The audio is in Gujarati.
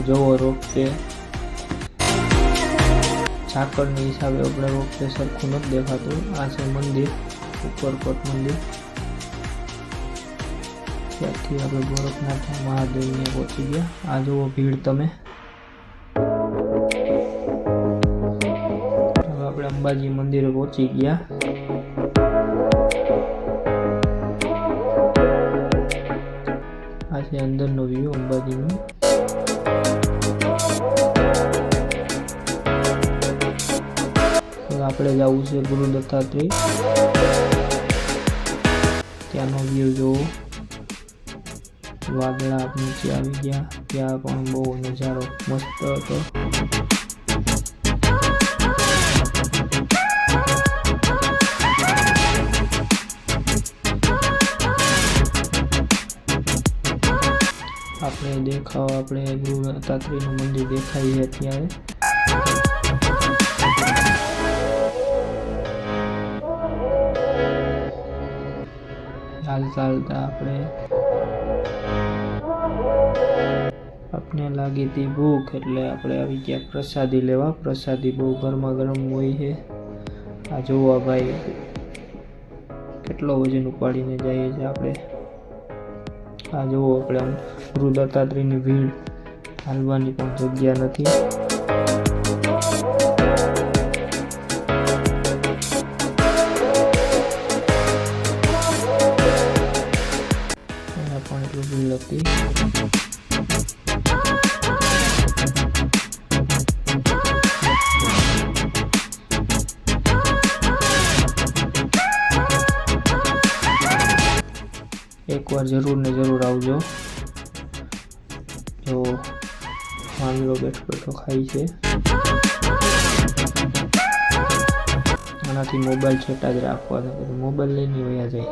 જોવો રોપવે ઝાકળની હિસાબે આપણે રોપવે સરખું નથી દેખાતું. આ છે મંદિર, ઉપરકોટ મંદિર. ત્યાંથી આપણે ગોરખનાથ મહાદેવને પહોંચી ગયા. આ જુઓ ભીડ તમે. હવે આપણે અંબાજી મંદિરે પહોંચી ગયા. આ છે અંદરનો વ્યૂ અંબાજીનો. આપણે જવું છે ગુરુ દત્તાત્રેય. ત્યાંનો વ્યૂ જોવો. વાદળા નીચે આવી ગયા. ત્યાં પણ બહુ નજારો મસ્ત હતો. આપણે ગુરુ દત્તાત્રેયનું મંદિર દેખાય છે અત્યારે. ચાલતા આપણે લાગી હતી ભૂખ એટલે આપણે આવી ગયા પ્રસાદી લેવા. પ્રસાદી બહુ ગરમા ગરમ હોય છે. આ જોવા ભાઈ કેટલો વજન ઉપાડીને જઈએ છીએ આપણે. આ જોવો આપણે આમ ગુરુ દત્તાત્રેયની ભીડ, હાલવાની પણ જગ્યા નથી. અહીંયા પણ એટલું ભીડ હતી. એકવાર જરૂર ને જરૂર આવજો. જો મામીઓ બેઠો બેઠો ખાઈ છે. આનાથી મોબાઈલ છેટા જ રાખવા, મોબાઈલ લઈને વયા જાય.